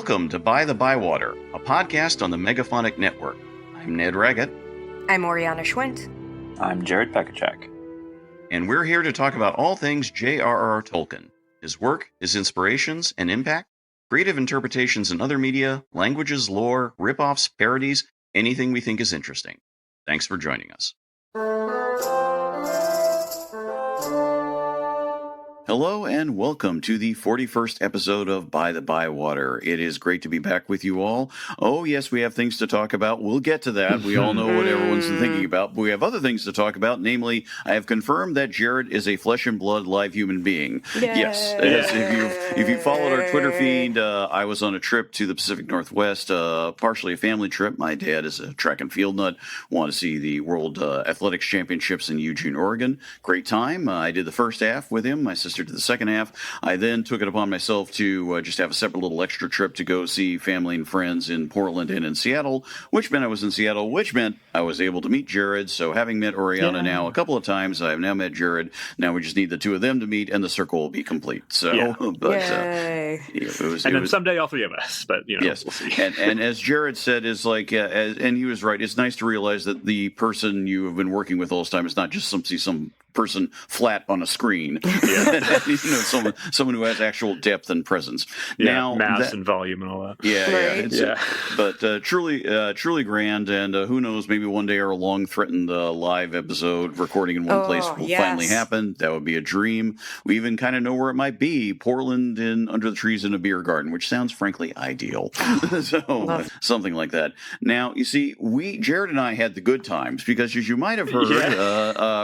Welcome to By-The-Bywater, a podcast on the Megaphonic Network. I'm Ned Raggett. I'm Oriana Schwint. I'm Jared Pekacek. And we're here to talk about all things J.R.R. Tolkien, his work, his inspirations and impact, creative interpretations in other media, languages, lore, rip-offs, parodies, anything we think is interesting. Thanks for joining us. Hello and welcome to the 41st episode of By-The-Bywater. It is great to be back with you all. Oh, yes, we have things to talk about. We'll get to that. We all know what everyone's thinking about, but we have other things to talk about. Namely, I have confirmed that Jared is a flesh and blood live human being. Yay. Yes, if you followed our Twitter feed, I was on a trip to the Pacific Northwest, partially a family trip. My dad is a track and field nut. Want to see the World Athletics Championships in Eugene, Oregon. Great time. I did the first half with him. My sister to the second half. I then took it upon myself to just have a separate little extra trip to go see family and friends in Portland and in Seattle, which meant I was in Seattle, which meant I was able to meet Jared. So having met Oriana now a couple of times, I've now met Jared. Now we just need the two of them to meet and the circle will be complete. So, Someday all three of us, but yes. We'll see. and as Jared said, is like, and he was right. It's nice to realize that the person you have been working with all this time is not just some person flat on a screen. Someone who has actual depth and presence. Now, mass and volume and all that. But truly grand, and who knows, maybe one day our long-threatened live episode recording in one place will finally happen. That would be a dream. We even kind of know where it might be. Portland under the trees in a beer garden, which sounds frankly ideal. Something like that. Now, you see, Jared and I had the good times because, as you might have heard,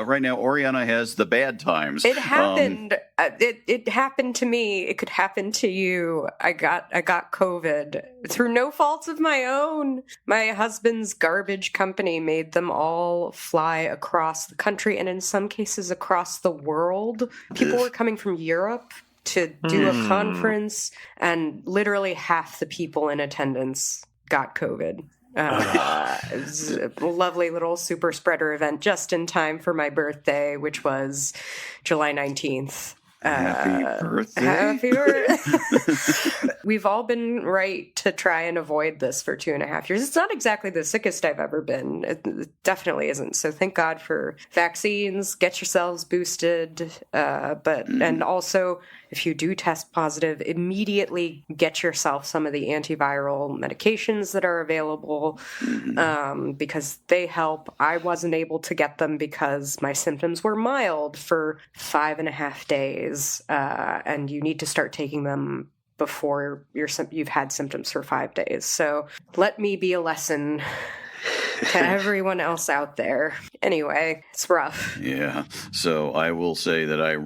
right now Oriana has the bad times. It happened. It happened to me. It could happen to you. I got COVID through no fault of my own. My husband's garbage company made them all fly across the country and in some cases across the world. People were coming from Europe to do a conference, and literally half the people in attendance got COVID. It was a lovely little super spreader event just in time for my birthday, which was July 19th. Happy birthday. Happy birthday. We've all been right to try and avoid this for 2.5 years. It's not exactly the sickest I've ever been. It definitely isn't. So thank God for vaccines. Get yourselves boosted. And also, if you do test positive, immediately get yourself some of the antiviral medications that are available because they help. I wasn't able to get them because my symptoms were mild for 5.5 days. And you need to start taking them before you've had symptoms for 5 days. So let me be a lesson to everyone else out there. Anyway, it's rough. Yeah. So I will say that I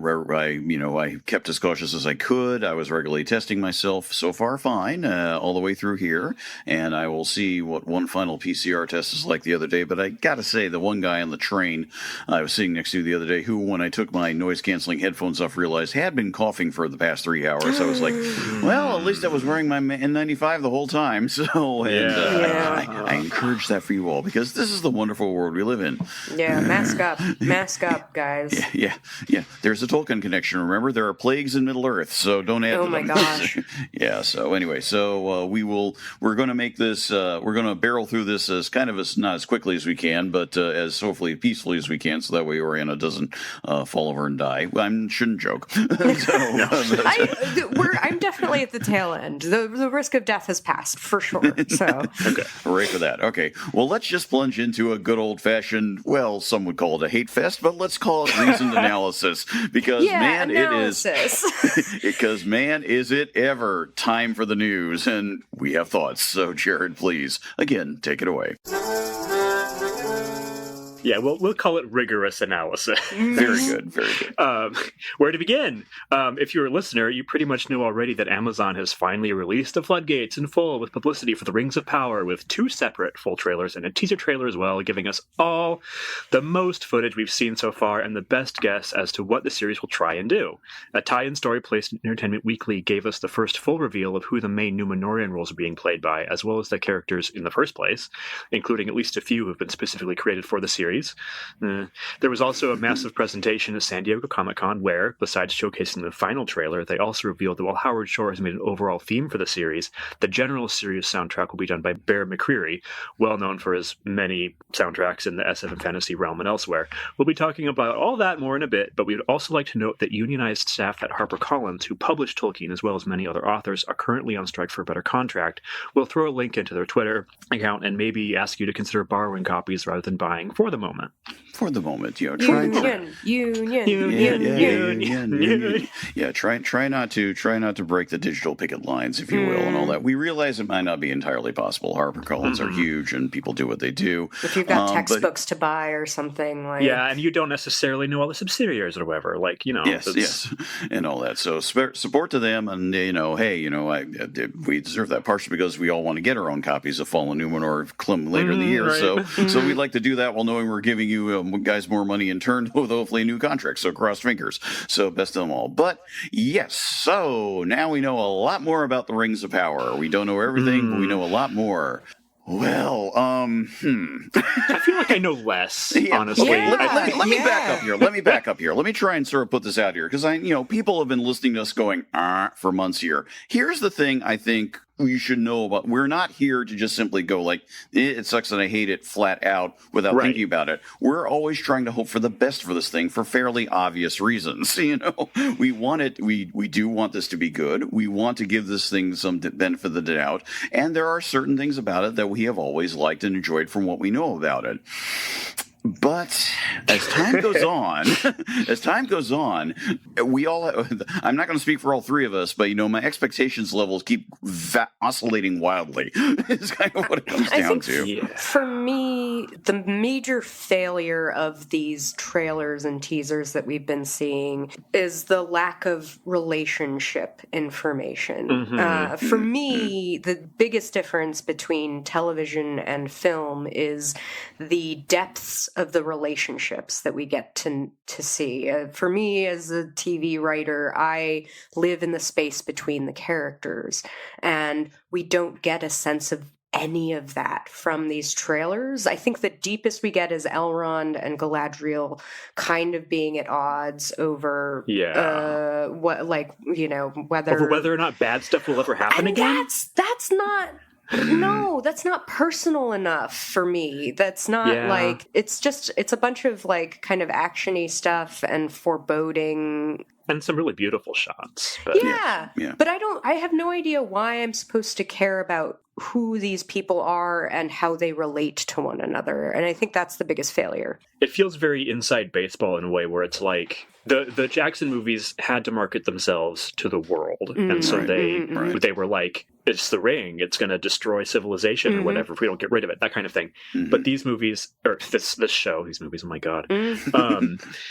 kept as cautious as I could. I was regularly testing myself. So far, fine, all the way through here. And I will see what one final PCR test is like the other day. But I got to say, the one guy on the train I was sitting next to the other day, who, when I took my noise-canceling headphones off, realized had been coughing for the past 3 hours. I was like, well, at least I was wearing my N95 the whole time. So, I encourage that for you all, because this is the wonderful world we live in. Yeah, mask up, guys. Yeah. There's a Tolkien connection. Remember, there are plagues in Middle Earth, so don't add to them. Oh my gosh. Yeah. So anyway, we're going to make this. We're going to barrel through this as not as quickly as we can, but as hopefully peacefully as we can, so that way Oriana doesn't fall over and die. I shouldn't joke. I'm definitely at the tail end. The risk of death has passed for sure. So okay, hooray for that. Okay, well, let's just plunge into a good old-fashioned, well, some would call it a hate fest, but let's call it reasoned analysis, because because man, is it ever time for the news, and we have thoughts. So Jared, please, again, take it away. Yeah, we'll call it rigorous analysis. Very good. Where to begin? If you're a listener, you pretty much know already that Amazon has finally released the floodgates in full with publicity for the Rings of Power, with 2 separate full trailers and a teaser trailer as well, giving us all the most footage we've seen so far and the best guess as to what the series will try and do. A tie-in story placed in Entertainment Weekly gave us the first full reveal of who the main Númenórean roles are being played by, as well as the characters in the first place, including at least a few who have been specifically created for the series series. There was also a massive presentation at San Diego Comic-Con where, besides showcasing the final trailer, they also revealed that while Howard Shore has made an overall theme for the series, the general series soundtrack will be done by Bear McCreary, well known for his many soundtracks in the SF and fantasy realm and elsewhere. We'll be talking about all that more in a bit, but we would also like to note that unionized staff at HarperCollins, who published Tolkien as well as many other authors, are currently on strike for a better contract. We'll throw a link into their Twitter account and maybe ask you to consider borrowing copies rather than buying for the moment. For the moment, Union. Yeah, try not to break the digital picket lines, if you will, and all that. We realize it might not be entirely possible. HarperCollins are huge, and people do what they do. If you've got textbooks to buy or something like, yeah, and you don't necessarily know all the subsidiaries or whatever, like yes, and all that. So support to them, and we deserve that partially because we all want to get our own copies of Fallen Numenor Klim later in the year. Right. So we'd like to do that while knowing we're giving you guys more money in turn with hopefully a new contract. So cross fingers. So best of them all. But yes, so now we know a lot more about the Rings of Power. We don't know everything, but we know a lot more. Well, I feel like I know less, honestly. Yeah. Let me back up here. Let me try and sort of put this out here because people have been listening to us going for months here. Here's the thing I think you should know about. We're not here to just simply go like, it sucks and I hate it flat out without thinking about it. We're always trying to hope for the best for this thing for fairly obvious reasons. We want it. We do want this to be good. We want to give this thing some benefit of the doubt. And there are certain things about it that we have always liked and enjoyed from what we know about it. But as time goes on, we all. I'm not going to speak for all three of us, but my expectations levels keep oscillating wildly. It's kind of what it comes down to. Yeah. For me, the major failure of these trailers and teasers that we've been seeing is the lack of relationship information. For me, the biggest difference between television and film is the depths of the relationships that we get to see. For me, as a TV writer, I live in the space between the characters, and we don't get a sense of any of that from these trailers. I think the deepest we get is Elrond and Galadriel kind of being at odds over whether or not bad stuff will ever happen again. That's not. No, that's not personal enough for me. That's not like, it's a bunch of like kind of action-y stuff and foreboding. And some really beautiful shots. But But I have no idea why I'm supposed to care about who these people are and how they relate to one another. And I think that's the biggest failure. It feels very inside baseball in a way where it's like the Jackson movies had to market themselves to the world. And so they were like, it's the ring, it's going to destroy civilization or whatever if we don't get rid of it, that kind of thing. But these movies, or this show, these movies, oh my God,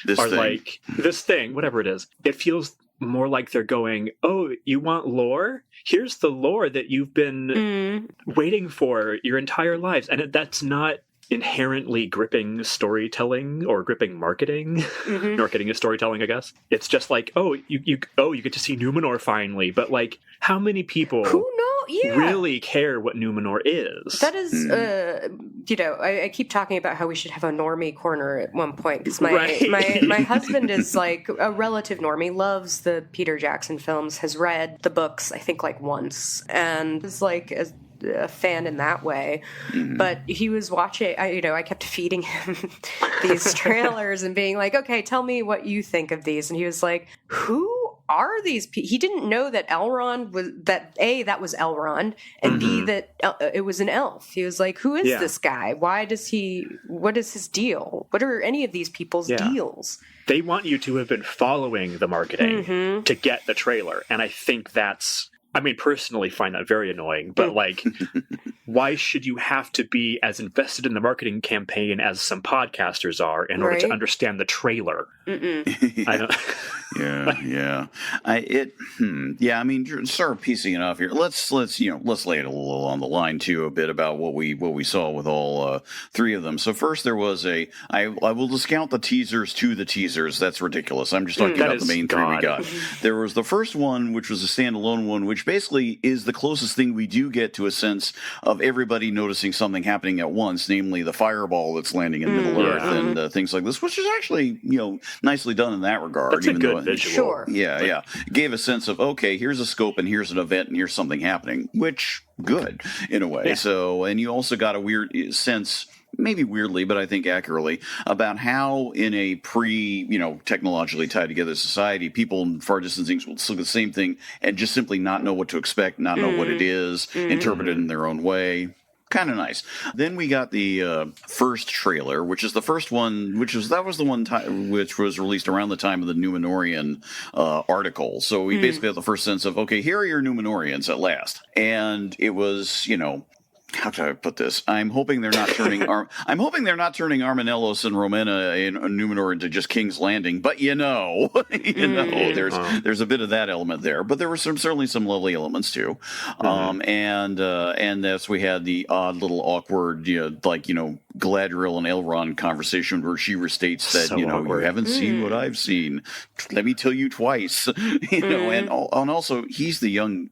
like this thing, whatever it is, it feels more like they're going, oh, you want lore? Here's the lore that you've been waiting for your entire lives. And that's not inherently gripping storytelling or gripping marketing. Marketing is storytelling, I guess. It's just like, you get to see Numenor finally, but like, how many people really care what Numenor is? That is, I keep talking about how we should have a normie corner at one point because my husband is like a relative normie, loves the Peter Jackson films, has read the books, I think like once, and is like a fan in that way. But he was watching, I kept feeding him these trailers and being like, okay, tell me what you think of these. And he was like, who are these people? He didn't know that Elrond was that was Elrond, and B, that it was an elf. He was like, who is this guy? What is his deal? What are any of these people's deals? They want you to have been following the marketing to get the trailer. And I think personally find that very annoying, but like, why should you have to be as invested in the marketing campaign as some podcasters are in order to understand the trailer? I don't. Sort of piecing it off here. Let's lay it a little on the line too, a bit about what we saw with all three of them. So first there was I will discount the teasers to the teasers. That's ridiculous. I'm just talking about the main three we got. There was the first one, which was a standalone one, which basically is the closest thing we do get to a sense of of everybody noticing something happening at once, namely the fireball that's landing in Middle Earth and things like this, which is actually, nicely done in that regard. That's a good visual. Sure. Yeah. It gave a sense of, okay, here's a scope and here's an event and here's something happening, which good in a way. Yeah. So, and you also got a weird sense, maybe weirdly, but I think accurately, about how in a technologically tied together society, people in far distant things will look at the same thing and just simply not know what to expect, not know what it is, interpret it in their own way. Kind of nice. Then we got the first trailer, which is the first one, which was the one which was released around the time of the Númenórean article. So we basically had the first sense of, okay, here are your Númenóreans at last, and it was, how can I put this? I'm hoping they're not turning. I'm hoping they're not turning Armanelos and Romena in Númenor into just King's Landing. But there's a bit of that element there. But there were certainly some lovely elements too. And as we had the odd little awkward, Galadriel and Elrond conversation where she restates that you haven't seen what I've seen. Let me tell you twice. And also he's the young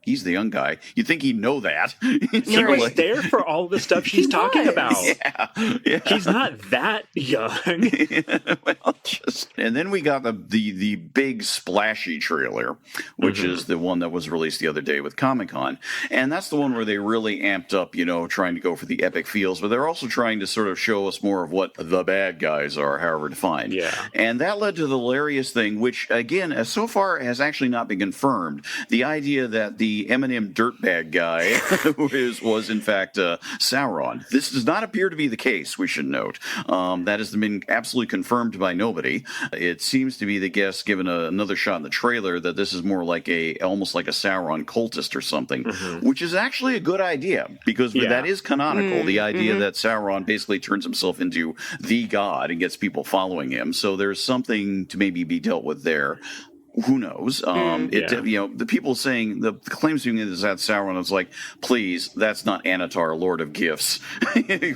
guy. You'd think he'd know that. He was there for all the stuff she's talking about. Yeah. He's not that young. And then we got the big splashy trailer, which is the one that was released the other day with Comic-Con. And that's the one where they really amped up, trying to go for the epic feels, but they're also trying to sort of show us more of what the bad guys are, however defined. Yeah. And that led to the hilarious thing, which, again, as so far has actually not been confirmed. The idea that the Eminem dirtbag guy was in fact Sauron. This does not appear to be the case, we should note. That has been absolutely confirmed by nobody. It seems to be the guess, given another shot in the trailer, that this is more like almost like a Sauron cultist or something, which is actually a good idea, because that is canonical. The idea that Sauron basically turns himself into the god and gets people following him. So there's something to maybe be dealt with there. Who knows? The people saying the claims being is that Sauron is like, please, that's not Anatar, Lord of Gifts,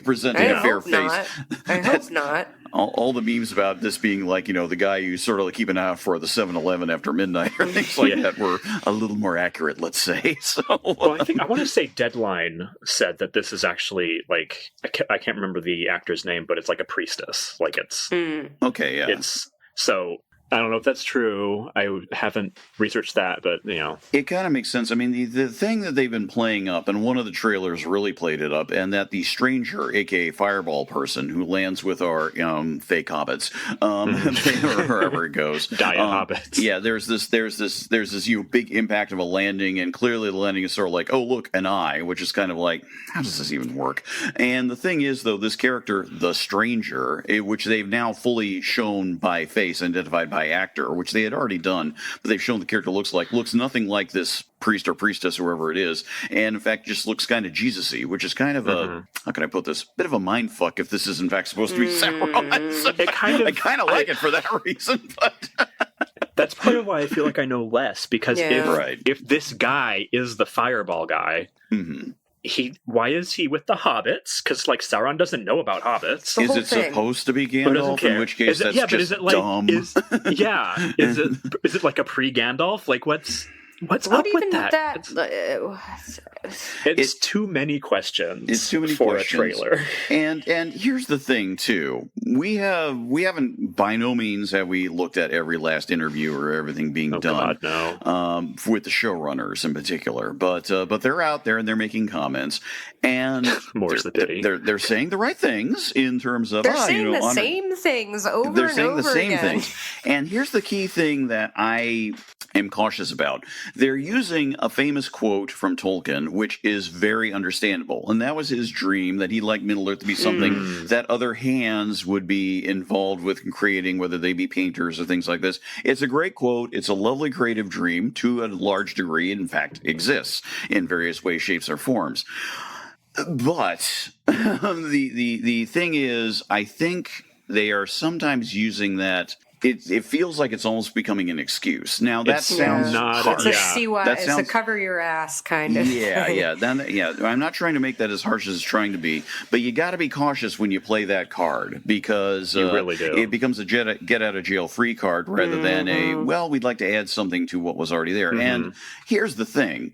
presenting a fair face. I hope not. All the memes about this being like, the guy you sort of like keep an eye out for at the 7-Eleven after midnight or things like that were a little more accurate, let's say. So, well, I want to say Deadline said that this is actually like, I can't remember the actor's name, but it's like a priestess. Like it's okay, yeah. It's so. I don't know if that's true. I haven't researched that, but, It kind of makes sense. I mean, the thing that they've been playing up, and one of the trailers really played it up, and that the stranger, a.k.a. Fireball person, who lands with our fake hobbits, or wherever it goes. Diet hobbits. Yeah, there's this big impact of a landing, and clearly the landing is sort of like, oh, look, an eye, which is kind of like, how does this even work? And the thing is, though, this character, the stranger, which they've now fully shown by face, identified by actor, which they had already done, but they've shown the character looks nothing like this priest or priestess, whoever it is, and in fact just looks kind of Jesus-y, which is kind of a, how can I put this, bit of a mind fuck if this is in fact supposed to be Sauron. So I kind of like it for that reason, but that's part of why I feel like I know less, because if this guy is the fireball guy, why is he with the hobbits? Because Sauron doesn't know about hobbits. Is it supposed to be Gandalf? In which case, that's just dumb. Is it like a pre-Gandalf? Like what's up with that? It's too many questions. It's too many for questions. A trailer. And here's the thing too. We haven't by no means have we looked at every last interview or everything being done. God, no. With the showrunners in particular, but they're out there and they're making comments, and more's the pity. They're saying the right things in terms of they're saying the same things over and over again. They're saying the same things. And here's the key thing that I am cautious about. They're using a famous quote from Tolkien, which is very understandable. And that was his dream, that he'd like Middle-earth to be something that other hands would be involved with creating, whether they be painters or things like this. It's a great quote. It's a lovely creative dream, to a large degree, in fact, exists in various ways, shapes, or forms. But the thing is, I think they are sometimes using that. It feels like it's almost becoming an excuse. Now that sounds harsh. It's a cover your ass kind of. Yeah. I'm not trying to make that as harsh as it's trying to be, but you got to be cautious when you play that card, because you really do. It becomes a get out of jail free card rather than we'd like to add something to what was already there. And here's the thing.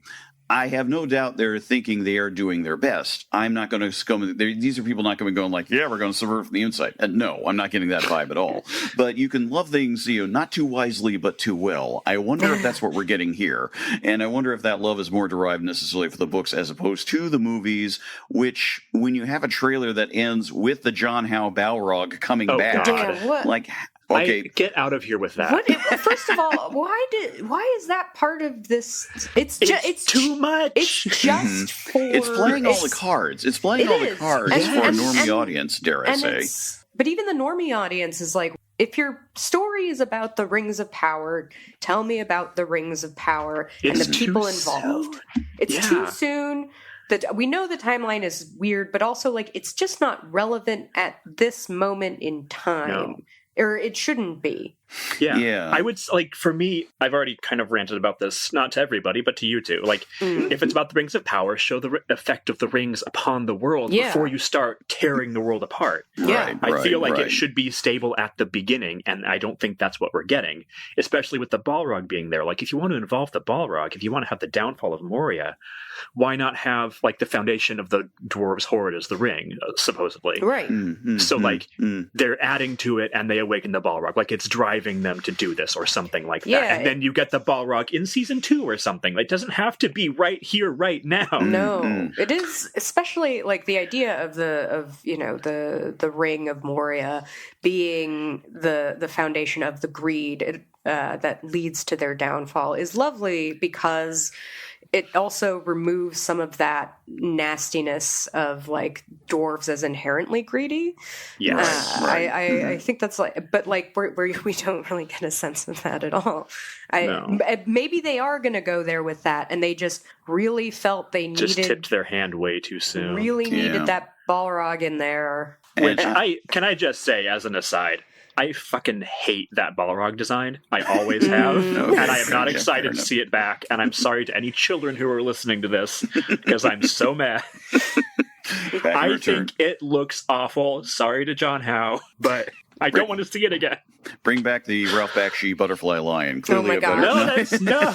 I have no doubt they're thinking they are doing their best. I'm not going to these are people not going to go like, yeah, we're going to subvert from the inside. No, I'm not getting that vibe at all. But you can love things, not too wisely, but too well. I wonder if that's what we're getting here. And I wonder if that love is more derived necessarily for the books as opposed to the movies, which when you have a trailer that ends with the John Howe Balrog coming back, God. like... Okay, get out of here with that. First of all, why is that part of this? It's too much. It's just for. It's playing all the cards. It's playing all the cards for a normie audience, dare I say. But even the normie audience is like, if your story is about the Rings of Power, tell me about the Rings of Power and the people involved. It's too soon. We know the timeline is weird, but also like it's just not relevant at this moment in time. No. Or it shouldn't be. Yeah. I would, like, for me, I've already kind of ranted about this, not to everybody, but to you two. Like, if it's about the Rings of Power, show the effect of the rings upon the world before you start tearing the world apart. I feel like it should be stable at the beginning, and I don't think that's what we're getting, especially with the Balrog being there. Like, if you want to involve the Balrog, if you want to have the downfall of Moria, why not have, like, the foundation of the dwarves' hoard as the ring, supposedly? Right. They're adding to it, and they awaken the Balrog. Like, it's driving them to do this or something like that. And then you get the Balrog in season 2 or something. It doesn't have to be right here, right now. No. It is, especially like the idea of the ring of Moria being the foundation of the greed that leads to their downfall is lovely because it also removes some of that nastiness of like dwarves as inherently greedy. Yes, I think that's like, but like we don't really get a sense of that at all. Maybe they are going to go there with that, and they just really felt they needed, just tipped their hand way too soon. Really needed that Balrog in there. Which can I just say as an aside, I fucking hate that Balrog design. I always have. And I am not excited to see it back. And I'm sorry to any children who are listening to this, because I'm so mad. I think it looks awful. Sorry to John Howe, but I don't want to see it again. Bring back the Ralph Bakshi butterfly lion. Clearly No.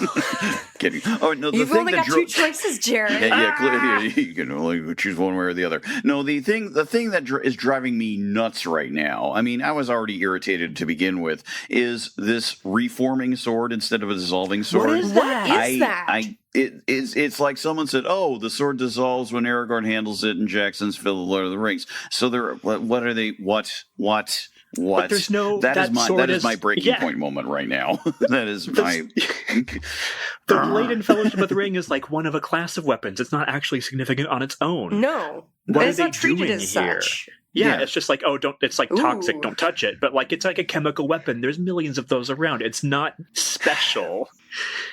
Kidding. Oh no, you've only got two choices, Jared. Clearly you can only choose one way or the other. No, the thing that is driving me nuts right now. I mean, I was already irritated to begin with. Is this reforming sword instead of a dissolving sword? What is that? It's like someone said, "Oh, the sword dissolves when Aragorn handles it, and Jackson's fill the Lord of the Rings." So what are they? What? But there's no. That is my breaking point moment right now. That is my. The blade in Fellowship of the Ring is like one of a class of weapons. It's not actually significant on its own. No, what it's not treated as such. Yeah, it's just like, it's like toxic, don't touch it. But like, it's like a chemical weapon. There's millions of those around. It's not special.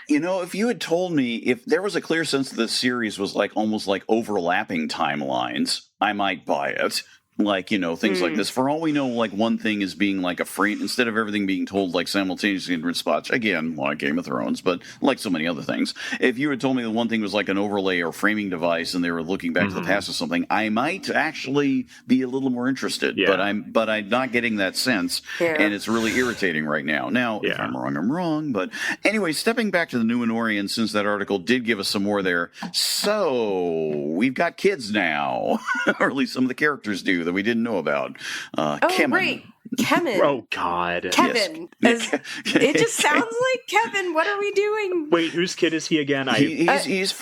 If you had told me, if there was a clear sense that this series was like almost like overlapping timelines, I might buy it. Like, things like this. For all we know, like, one thing is being like a frame, instead of everything being told like simultaneously in different spots. Again, like Game of Thrones, but like so many other things. If you had told me that one thing was like an overlay or framing device and they were looking back to the past or something, I might actually be a little more interested. Yeah. But I'm not getting that sense. Yeah. And it's really irritating right now. Now, if I'm wrong, I'm wrong. But anyway, stepping back to the Numenorians, since that article did give us some more there. So we've got kids now, or at least some of the characters do, that we didn't know about. Kemen. Right. Kevin. Oh, God. Kevin. Yes. It just sounds like Kevin. What are we doing? Wait, whose kid is he again? He's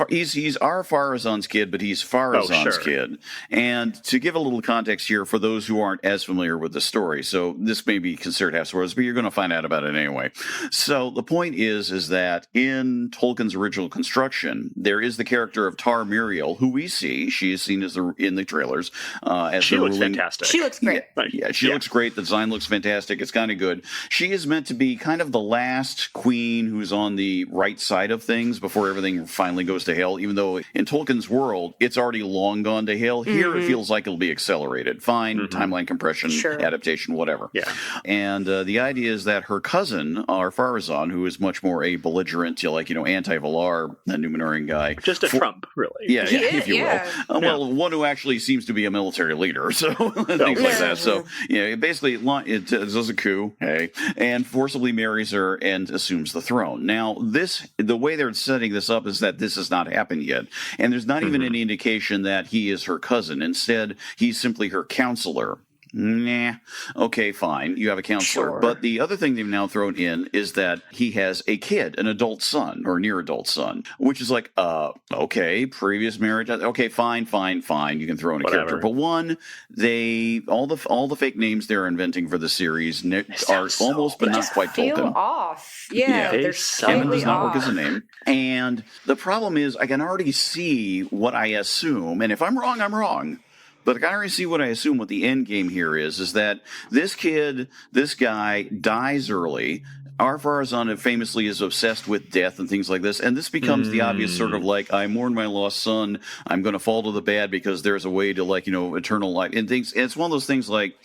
our Farazan's kid, but he's Farazan's kid. And to give a little context here for those who aren't as familiar with the story, so this may be considered half spoilers, but you're going to find out about it anyway. So the point is that in Tolkien's original construction, there is the character of Tar Miriel, who we see. She is seen as in the trailers as she looks fantastic. She looks great. She looks great. The design looks fantastic. It's kind of good. She is meant to be kind of the last queen who's on the right side of things before everything finally goes to hell, even though in Tolkien's world, it's already long gone to hell. Here, it feels like it'll be accelerated. Fine, timeline compression, adaptation, whatever. Yeah. And the idea is that her cousin, Farazan, who is much more a belligerent, anti-Valar, Numenorian guy. Just a Trump, really. Yeah, if you will. Well, one who actually seems to be a military leader, so things like that. So, basically it does a coup, hey, and forcibly marries her and assumes the throne. Now, the way they're setting this up is that this has not happened yet, and there's not even any indication that he is her cousin. Instead, he's simply her counselor. Nah. Okay, fine. You have a counselor. Sure. But the other thing they've now thrown in is that he has a kid, an adult son, or near adult son, which is like, okay, previous marriage. Okay, fine. You can throw in a character. But one, all the fake names they're inventing for the series are almost but not quite feel Tolkien. Off. Yeah, they're Kevin does not off. work as a name. And the problem is I can already see what I assume, and if I'm wrong, I'm wrong. But I can already see what I assume what the end game here is that this guy dies early. Ar-Pharazôn famously is obsessed with death and things like this, and this becomes the obvious sort of like, I mourn my lost son, I'm going to fall to the bad because there's a way to, like, eternal life and things. And it's one of those things like,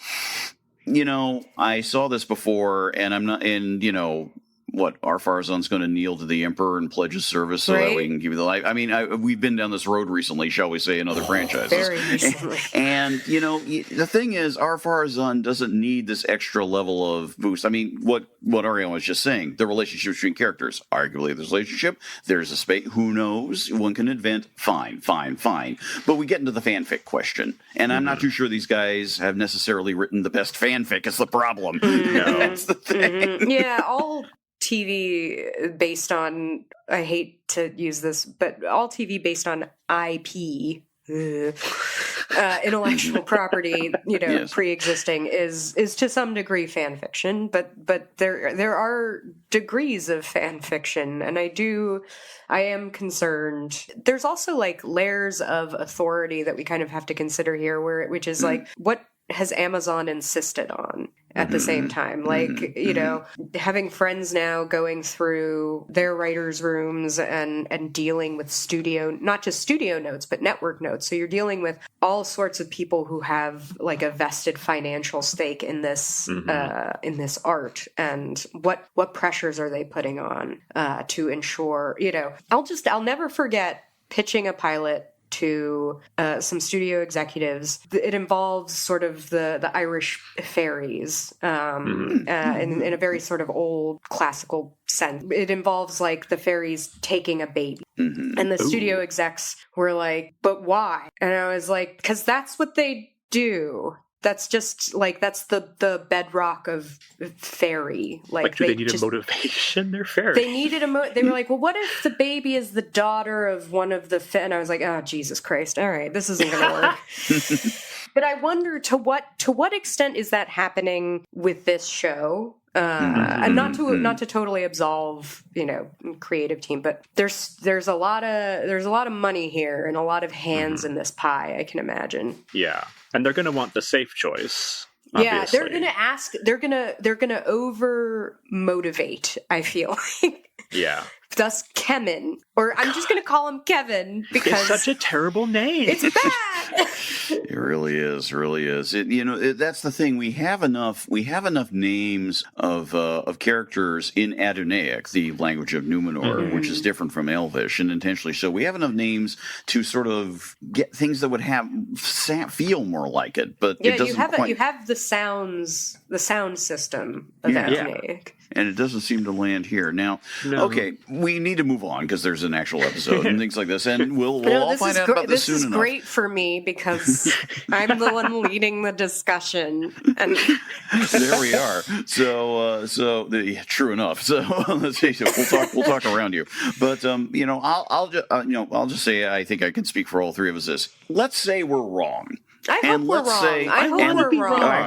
I saw this before, and I'm not, and what, Ar-Pharazôn's going to kneel to the Emperor and pledge his service so that we can give you the life. I mean, we've been down this road recently, shall we say, in other franchises. Very recently. And, the thing is, Ar-Pharazôn doesn't need this extra level of boost. I mean, what Ariana was just saying, the relationship between characters. Arguably, there's a relationship. There's a space. Who knows? One can invent. Fine. But we get into the fanfic question. And I'm not too sure these guys have necessarily written the best fanfic. It's the problem. That's the thing. Yeah, all TV based on, I hate to use this, but all TV based on IP, intellectual property, Yes. pre-existing is to some degree fan fiction, but there are degrees of fan fiction, and I am concerned. There's also like layers of authority that we kind of have to consider here, which is like, what has Amazon insisted on at the same time? Like, having friends now going through their writers' rooms and dealing with not just studio notes, but network notes. So you're dealing with all sorts of people who have like a vested financial stake in this art, and what pressures are they putting on to ensure, I'll never forget pitching a pilot to some studio executives. It involves sort of the Irish fairies in a very sort of old classical sense. It involves like the fairies taking a baby. And the studio execs were like, but why? And I was like, because that's what they do. That's just like, that's the bedrock of fairy. Like do they need a motivation? They're fairy. They needed they were like, well, what if the baby is the daughter of one of the and I was like, oh, Jesus Christ. All right, this isn't going to work. But I wonder to what extent is that happening with this show? And not to totally absolve, creative team, but there's a lot of money here and a lot of hands in this pie, I can imagine. Yeah. And they're going to want the safe choice. Yeah, obviously. they're going to over motivate, I feel like. Yeah. Thus Kemen, or I'm just going to call him Kevin because it's such a terrible name. It's bad. It really is. That's the thing. We have enough names of characters in Adunaic, the language of Numenor, which is different from Elvish, and intentionally so. We have enough names to sort of get things that would feel more like it, but it doesn't you have the sound system of Adunaic. And it doesn't seem to land here. Now, okay, we need to move on because there's an actual episode and things like this, and we'll all find out about this soon enough. This is great for me because I'm the one leading the discussion. And there we are. True enough. So let's see. We'll talk around you. But I'll just say I think I can speak for all three of us. Let's say we're wrong. I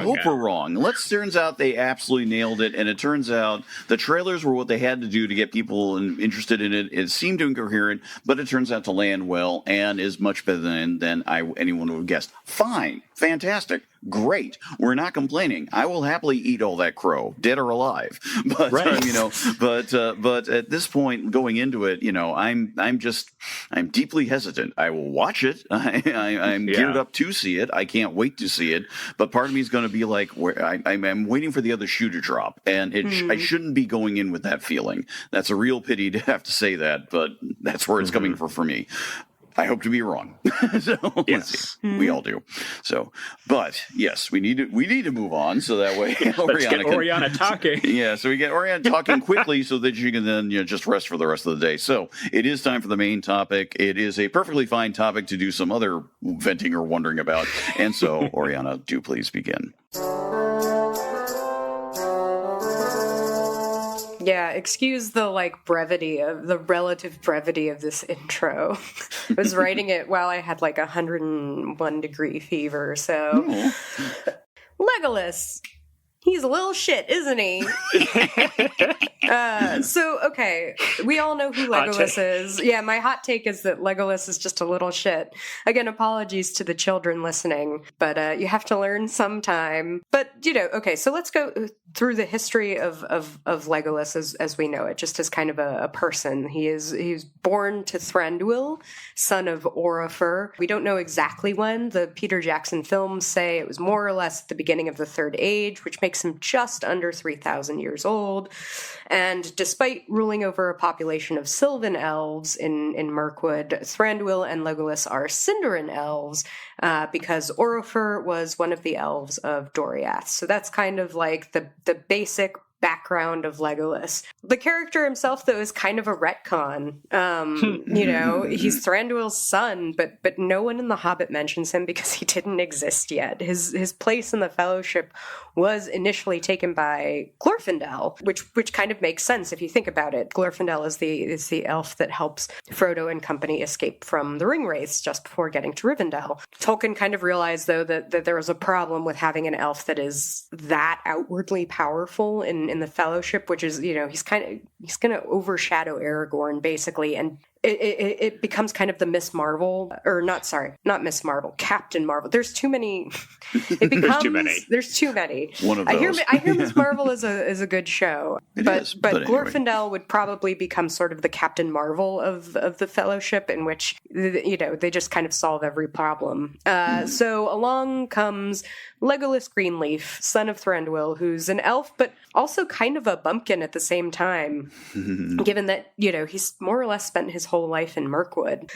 hope we're wrong. Turns out they absolutely nailed it, and it turns out the trailers were what they had to do to get people interested in it. It seemed incoherent, but it turns out to land well and is much better than anyone would have guessed. Fine. Fantastic. Great. We're not complaining. I will happily eat all that crow, dead or alive. But but at this point, going into it, I'm deeply hesitant. I will watch it. I'm geared up to see it. I can't wait to see it. But part of me is going to be like, I'm waiting for the other shoe to drop, and I shouldn't be going in with that feeling. That's a real pity to have to say that, but that's where it's coming from for me. I hope to be wrong. So let's see. We all do. So, but yes, we need to move on so that way Oriana talking. Yeah, so we get Oriana talking quickly so that you can then just rest for the rest of the day. So it is time for the main topic. It is a perfectly fine topic to do some other venting or wondering about. And so, Oriana, do please begin. Yeah, excuse the relative brevity of this intro. I was writing it while I had 101 degree fever, so Legolas. He's a little shit, isn't he? Okay, we all know who Legolas is. Yeah, my hot take is that Legolas is just a little shit. Again, apologies to the children listening, but you have to learn sometime. But, okay, so let's go through the history of Legolas as we know it, just as kind of a person. He's born to Thranduil, son of Orifer. We don't know exactly when. The Peter Jackson films say it was more or less at the beginning of the Third Age, which makes him just under 3,000 years old. And despite ruling over a population of Sylvan elves in Mirkwood, Thranduil and Legolas are Sindarin elves because Orifer was one of the elves of Doriath. So that's kind of like the basic background of Legolas. The character himself, though, is kind of a retcon. He's Thranduil's son, but no one in The Hobbit mentions him because he didn't exist yet. His place in the Fellowship was initially taken by Glorfindel, which kind of makes sense if you think about it. Glorfindel is the elf that helps Frodo and company escape from the Ringwraiths just before getting to Rivendell. Tolkien kind of realized, though, that there was a problem with having an elf that is that outwardly powerful in the Fellowship, which is, he's going to overshadow Aragorn, basically, and it becomes kind of the Miss Marvel, or not Miss Marvel, Captain Marvel. There's too many. It becomes there's too many. One of those. I hear Miss Marvel is a good show, but anyway. Glorfindel would probably become sort of the Captain Marvel of the Fellowship, in which they just kind of solve every problem. So along comes Legolas Greenleaf, son of Thranduil, who's an elf, but also kind of a bumpkin at the same time, given that, he's more or less spent his whole life in Mirkwood.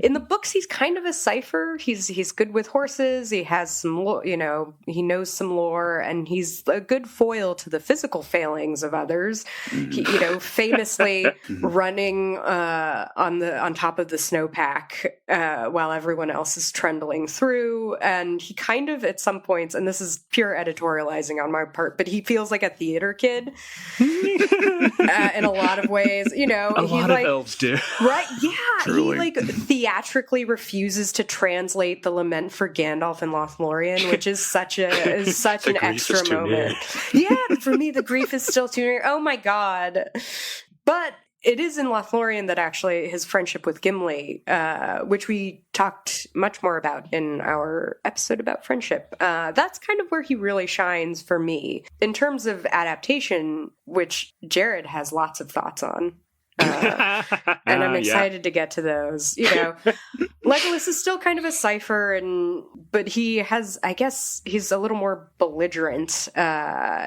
In the books, he's kind of a cipher. He's good with horses. He has some, he knows some lore, and he's a good foil to the physical failings of others. He, famously running on top of the snowpack while everyone else is trundling through, and he kind of, at some points, and this is pure editorializing on my part, but he feels like a theater kid in a lot of ways. A lot of elves do. Right, yeah. Truly. He theatrically refuses to translate the lament for Gandalf in Lothlorien, which is such an extra moment. Yeah, for me the grief is still too near. Oh my god. But it is in Lothlorien that actually his friendship with Gimli, which we talked much more about in our episode about friendship, that's kind of where he really shines for me. In terms of adaptation, which Jared has lots of thoughts on. And I'm excited to get to those. Legolas is still kind of a cipher, but he has, I guess, he's a little more belligerent.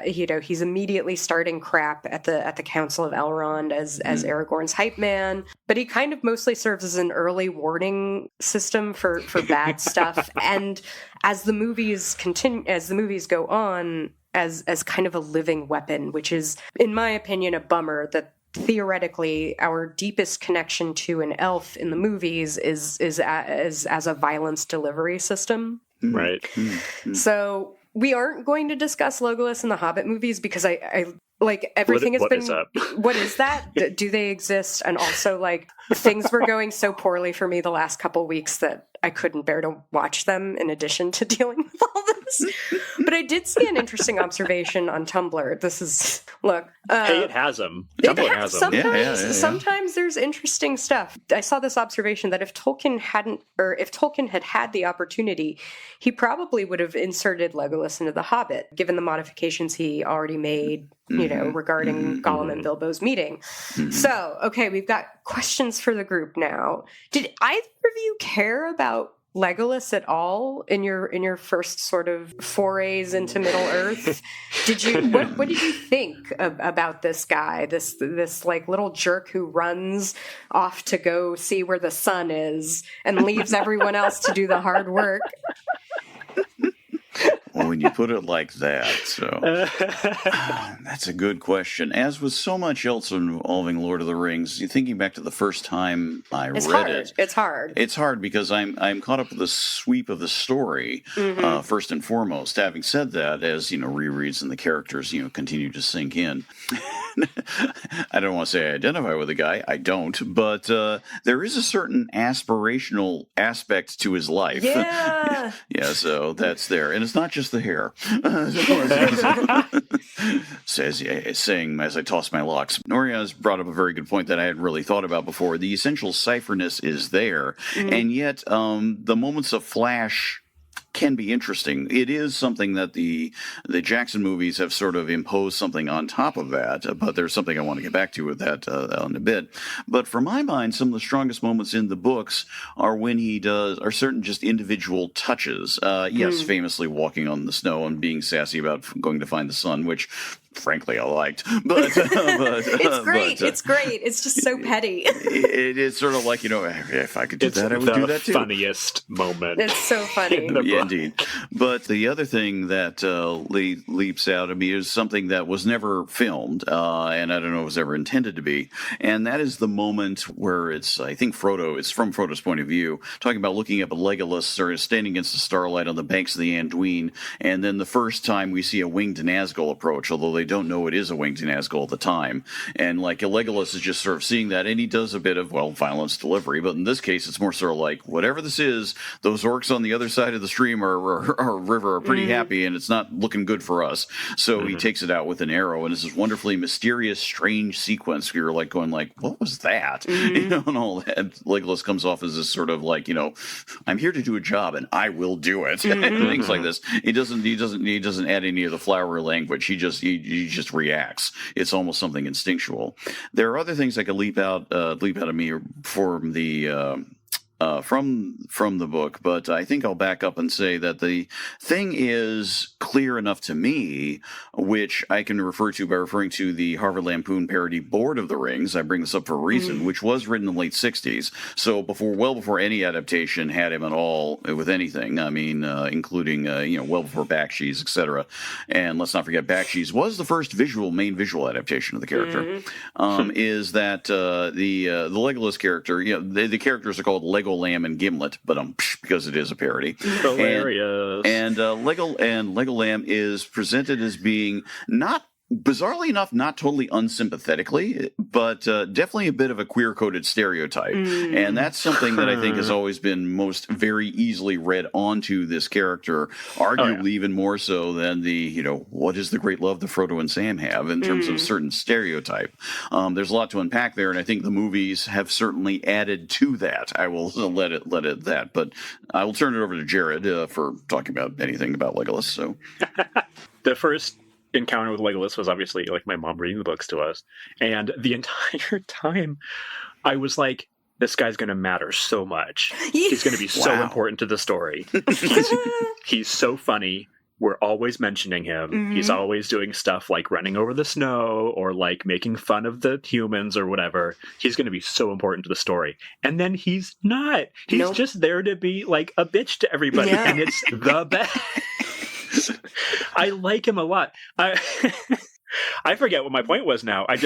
He's immediately starting crap at the Council of Elrond as Aragorn's hype man, but he kind of mostly serves as an early warning system for bad stuff. And as the movies go on, as kind of a living weapon, which is, in my opinion, a bummer that theoretically our deepest connection to an elf in the movies is as a violence delivery system. Right. So we aren't going to discuss Legolas in the Hobbit movies because I like everything has been. What is that? Do they exist? And also, things were going so poorly for me the last couple weeks that I couldn't bear to watch them in addition to dealing with all this. But I did see an interesting observation on Tumblr. Hey, it has them. Tumblr has them. Sometimes there's interesting stuff. I saw this observation that if Tolkien had the opportunity, he probably would have inserted Legolas into The Hobbit, given the modifications he already made, regarding Gollum and Bilbo's meeting. So, okay, we've got questions for the group now. Did either of you care about Legolas at all in your first sort of forays into Middle Earth? What did you think about this guy, this like little jerk who runs off to go see where the sun is and leaves everyone else to do the hard work? Well, when you put it like that, so that's a good question. As with so much else involving Lord of the Rings, you're thinking back to the first time I read it. It's hard. It's hard because I'm caught up with the sweep of the story first and foremost. Having said that, as rereads and the characters continue to sink in. I don't want to say I identify with the guy. I don't, but there is a certain aspirational aspect to his life. Yeah. Yeah, so that's there, and it's not just the hair. Saying as I toss my locks. Oriana's brought up a very good point that I hadn't really thought about before. The essential cipherness is there, and yet the moments of flash can be interesting. It is something that the Jackson movies have sort of imposed something on top of that, but there's something I want to get back to with that in a bit. But for my mind, some of the strongest moments in the books are when are certain just individual touches. Yes, famously walking on the snow and being sassy about going to find the sun, which frankly I liked. But it's great. It's great. It's just so petty. It's sort of like, if I could do that, I would do that too. It's the funniest moment. It's so funny. Yeah, indeed. But the other thing that leaps out at me is something that was never filmed, and I don't know if it was ever intended to be, and that is the moment where it's from Frodo's point of view, talking about looking up at Legolas sort of standing against the starlight on the banks of the Anduin, and then the first time we see a winged Nazgûl approach, although they don't know it is a winged Nazgûl at the time. And like Legolas is just sort of seeing that, and he does a bit of, violence delivery, but in this case it's more sort of like, whatever this is, those orcs on the other side of the stream or river are pretty happy, and it's not looking good for us. So he takes it out with an arrow, and it's this wonderfully mysterious, strange sequence. We were like going like, what was that? And all that. Legolas comes off as this sort of like, I'm here to do a job and I will do it. And things like this. He doesn't add any of the flowery language. He just reacts. It's almost something instinctual. There are other things that could leap out of me from the book, but I think I'll back up and say that the thing is clear enough to me, which I can refer to by referring to the Harvard Lampoon parody Board of the Rings. I bring this up for a reason, which was written in the late 60s, so well before any adaptation had him at all with anything. I mean, including well before Bakshi's, etc. And let's not forget Bakshi's was the first main visual adaptation of the character. Is that the Legolas character? The characters are called Legolam and Gimlet, but because it is a parody. Hilarious. And Legolam is presented as being bizarrely enough, not totally unsympathetically, but definitely a bit of a queer-coded stereotype. And that's something that I think has always been most very easily read onto this character, arguably even more so than the, what is the great love that Frodo and Sam have in terms of a certain stereotype. There's a lot to unpack there, and I think the movies have certainly added to that. I will let it that, but I will turn it over to Jared for talking about anything about Legolas. So, the first encounter with Legolas was obviously like my mom reading the books to us, and the entire time I was like, this guy's going to matter so much. He's going to be so important to the story. He's so funny. We're always mentioning him. He's always doing stuff like running over the snow or like making fun of the humans or whatever. He's going to be so important to the story. And then he's not. He's just there to be like a bitch to everybody, and it's the best. I like him a lot. I forget what my point was now. I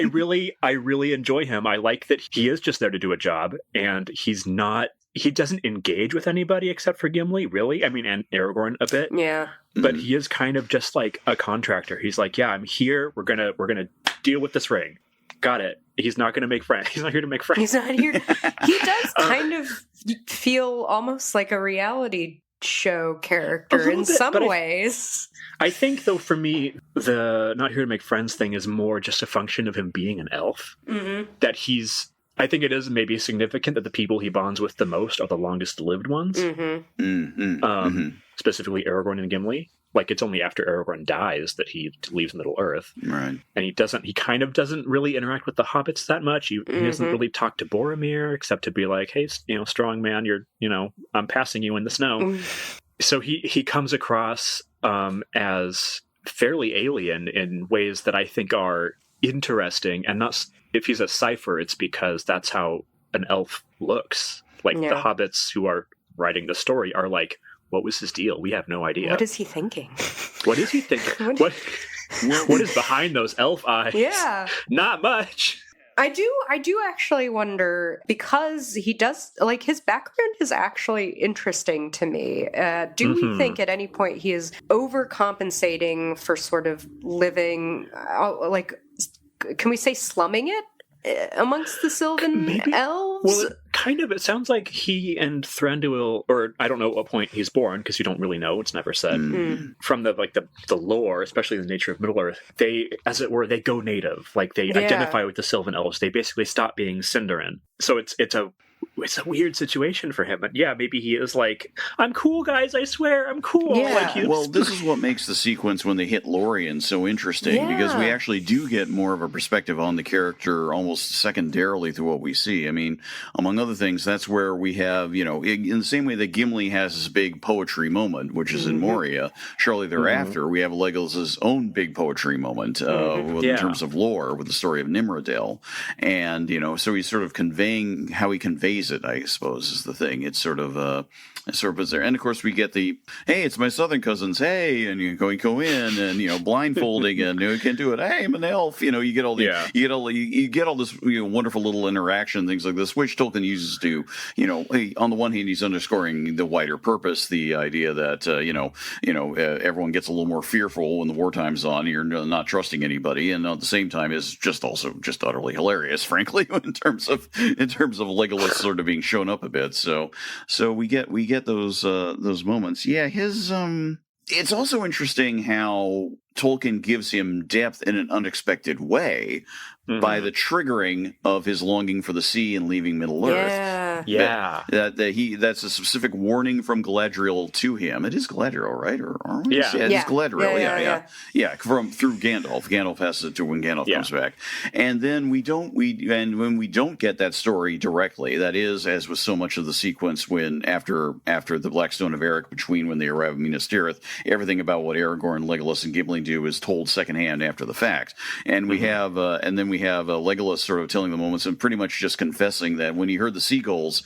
really enjoy him. I like that he is just there to do a job, and he doesn't engage with anybody except for Gimli, really. I mean, and Aragorn a bit. Yeah. But he is kind of just like a contractor. He's like, yeah, I'm here. We're gonna deal with this ring. Got it. He's not going to make friends. He's not here to make friends. He's not here. He does kind of feel almost like a reality show character in some ways. I think, though, for me, the not here to make friends thing is more just a function of him being an elf. That I think it is maybe significant that the people he bonds with the most are the longest lived ones. Specifically Aragorn and Gimli. like it's only after Aragorn dies that he leaves Middle Earth. Right. And he kind of doesn't really interact with the hobbits that much. He doesn't really talk to Boromir except to be like, hey, strong man, I'm passing you in the snow. So he comes across as fairly alien in ways that I think are interesting, and not if he's a cipher, it's because that's how an elf looks. Like the hobbits who are writing the story are like, what was his deal? We have no idea. What is he thinking? What is he thinking? What is behind those elf eyes? Yeah. Not much. I do actually wonder, because he does, like, his background is actually interesting to me. Do we think at any point he is overcompensating for sort of living, can we say slumming it amongst the Sylvan elves? Well, it sounds like he and Thranduil, or I don't know at what point he's born, because you don't really know, it's never said. From the lore, especially the nature of Middle-earth, they, as it were, they go native. Like, they identify with the Sylvan elves. They basically stop being Sindarin. So it's a weird situation for him. And yeah, maybe he is like, I'm cool, guys, I swear, I'm cool. Yeah. Well, this is what makes the sequence when they hit Lorien so interesting, because we actually do get more of a perspective on the character almost secondarily through what we see. I mean, among other things, that's where we have, in the same way that Gimli has this big poetry moment, which is in Moria, shortly thereafter, we have Legolas' own big poetry moment in terms of lore with the story of Nimrodel. And, so he's sort of conveying how he conveys it, I suppose, is the thing. It's sort of there. And of course we get the, hey, it's my southern cousins, hey, and you go in and blindfolding and you can't do it, hey, I'm an elf. You get all the you get all this wonderful little interaction, things like this, which Tolkien uses to on the one hand he's underscoring the wider purpose, the idea that everyone gets a little more fearful when the wartime's on, you're not trusting anybody, and at the same time is just utterly hilarious, frankly, in terms of Legolas sort of being shown up a bit. So we get those moments. Yeah, his it's also interesting how Tolkien gives him depth in an unexpected way by the triggering of his longing for the sea and leaving Middle Earth. Yeah. That's a specific warning from Galadriel to him. It is Galadriel, right? It is Galadriel. Yeah. Through Gandalf. Gandalf has it to when Gandalf comes back. And then when we don't get that story directly, that is, as with so much of the sequence when after the Blackstone of Eric, between when they arrive in Minas Tirith, everything about what Aragorn, Legolas, and Gimli do is told secondhand after the fact. And we have Legolas sort of telling the moments and pretty much just confessing that when he heard the seagulls,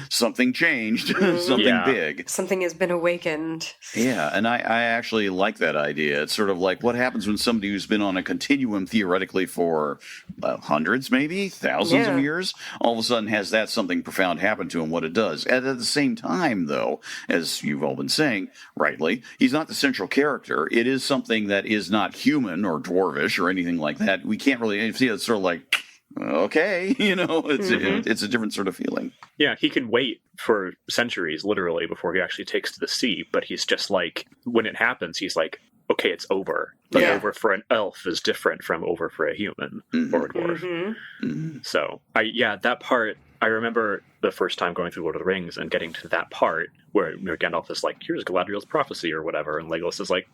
something changed, something big. Something has been awakened. Yeah, and I actually like that idea. It's sort of like what happens when somebody who's been on a continuum theoretically for hundreds, maybe thousands of years, all of a sudden has that something profound happen to him, what it does. And at the same time, though, as you've all been saying, rightly, he's not the central character. It is something that is not human or dwarvish or anything like that. We can't really see it. It's sort of like, okay, it's a different sort of feeling. Yeah, he can wait for centuries, literally, before he actually takes to the sea, but he's just like, when it happens, he's like, okay, it's over. But over for an elf is different from over for a human or a dwarf. So, that part, I remember the first time going through Lord of the Rings and getting to that part where Gandalf is like, here's Galadriel's prophecy or whatever, and Legolas is like,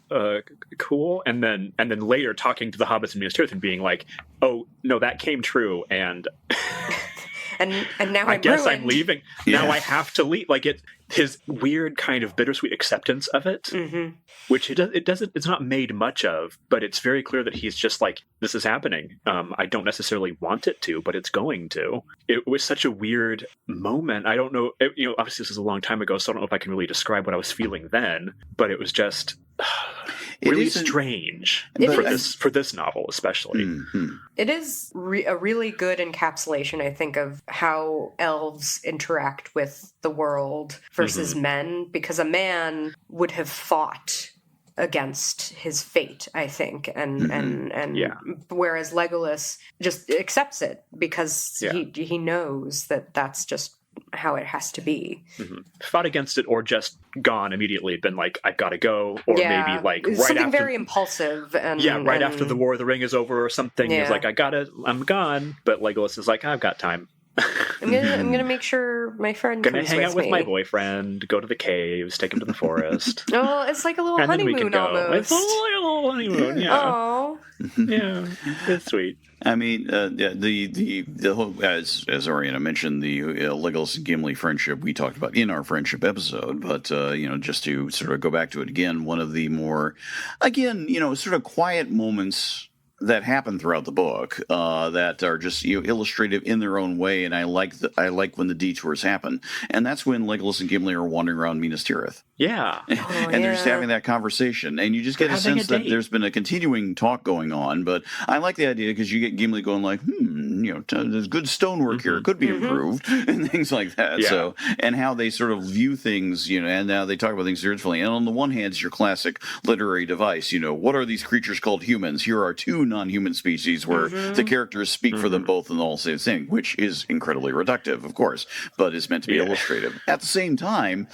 cool. And then later talking to the hobbits in Minas Tirith and being like, oh, no, that came true, and... and now I guess ruined. I'm leaving. Yeah. Now I have to leave. Like his weird kind of bittersweet acceptance of it, which it's not made much of, but it's very clear that he's just like, this is happening. I don't necessarily want it to, but it's going to. It was such a weird moment. I don't know. Obviously this was a long time ago, so I don't know if I can really describe what I was feeling then, but it was just really strange for this novel, especially. It is a really good encapsulation, I think, of how elves interact with the world versus men, because a man would have fought against his fate, I think, and whereas Legolas just accepts it because he knows that that's just how it has to be. Fought against it, or just gone immediately, been like, I've got to go, or maybe like right something after, very impulsive, and after the War of the Ring is over or something, he's like, I'm gone, but Legolas is like, I've got time. I'm gonna make sure my friend Gonna comes hang out with me. my boyfriend, go to the caves, take him to the forest. Oh, it's like a little And then we honeymoon can go. almost. It's a little honeymoon, yeah. Oh, Yeah, it's sweet. I mean, the whole, as Oriana mentioned, the Legolas and Gimli friendship we talked about in our friendship episode, but just to sort of go back to it again, one of the more, again, sort of quiet moments that happen throughout the book that are just illustrative in their own way, and I like when the detours happen, and that's when Legolas and Gimli are wandering around Minas Tirith. Yeah. And they're just having that conversation, and you just get a sense that there's been a continuing talk going on. But I like the idea because you get Gimli going like, there's good stonework here, it could be improved, and things like that. Yeah. So, and how they sort of view things, and now they talk about things differently. And on the one hand, it's your classic literary device. What are these creatures called humans? Here are two non-human species where the characters speak for them both and all say the same, which is incredibly reductive, of course, but is meant to be illustrative. At the same time,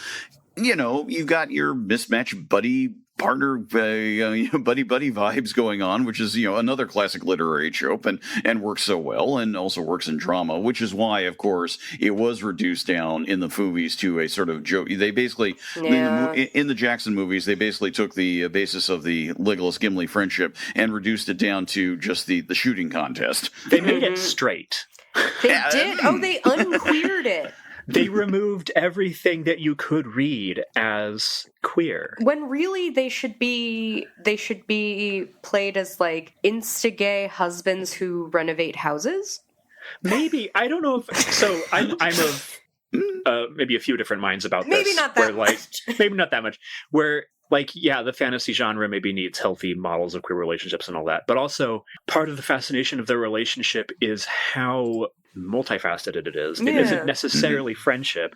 you've got your mismatched buddy partner, buddy vibes going on, which is, another classic literary trope and works so well and also works in drama, which is why, of course, it was reduced down in the movies to a sort of joke. They basically, in the Jackson movies, they basically took the basis of the Legolas Gimli friendship and reduced it down to just the shooting contest. They made it straight. They did? Oh, they unqueered it. They removed everything that you could read as queer. When really they should be played as like insta-gay husbands who renovate houses. Maybe, I don't know if so. I'm of maybe a few different minds about this. Maybe not that much. Maybe not that much. Where the fantasy genre maybe needs healthy models of queer relationships and all that, but also part of the fascination of their relationship is how multifaceted it is. It isn't necessarily friendship,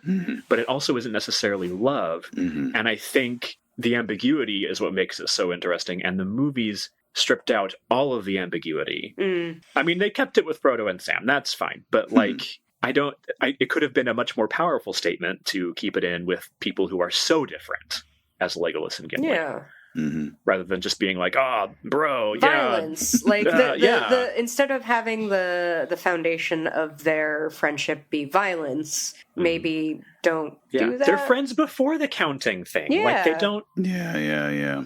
but it also isn't necessarily love. And I think the ambiguity is what makes it so interesting. And the movies stripped out all of the ambiguity. I mean, they kept it with Frodo and Sam. That's fine. But it could have been a much more powerful statement to keep it in with people who are so different as Legolas and Gimli. Yeah. Rather than just being like, bro, violence. Like the instead of having the foundation of their friendship be violence, maybe don't do that. They're friends before the counting thing. Yeah. Like they don't. Yeah.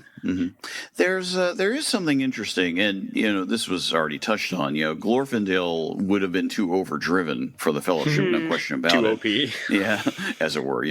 There is something interesting, and this was already touched on. Glorfindel would have been too overdriven for the Fellowship, no question about too it. OP. Yeah, as it were,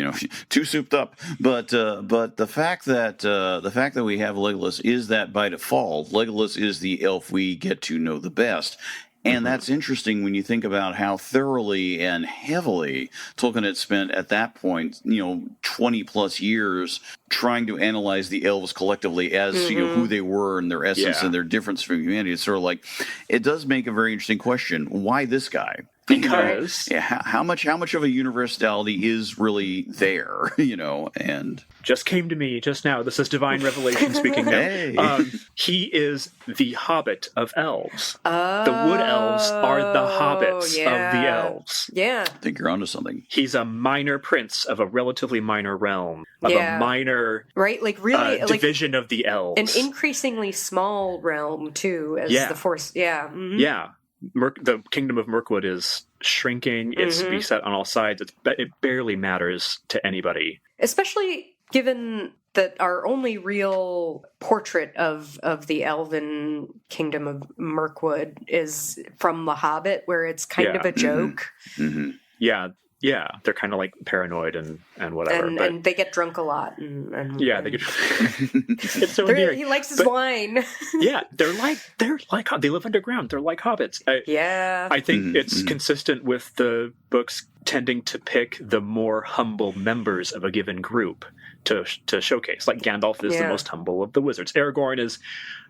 too souped up. But the fact that we have Legolas is that by default, Legolas is the elf we get to know the best. And that's interesting when you think about how thoroughly and heavily Tolkien had spent at that point, 20 plus years trying to analyze the elves collectively as who they were and their essence and their difference from humanity. It's sort of like, it does make a very interesting question. Why this guy? Because how much of a universality is really there, and just came to me just now. This is divine revelation speaking now. Hey. He is the Hobbit of elves. The wood elves are the hobbits of the elves. Yeah. I think you're onto something. He's a minor prince of a relatively minor realm, of a minor division of the elves. An increasingly small realm, too, as the Force. Yeah. Mm-hmm. Yeah. The kingdom of Mirkwood is shrinking. It's beset on all sides. It barely matters to anybody. Especially given that our only real portrait of the elven kingdom of Mirkwood is from The Hobbit, where it's kind of a joke. Yeah, they're kind of like paranoid and whatever. And they get drunk a lot. They get. It's so endearing. He likes his wine. They're like they live underground. They're like hobbits. I think it's consistent with the books tending to pick the more humble members of a given group to showcase. Like Gandalf is the most humble of the wizards. Aragorn is,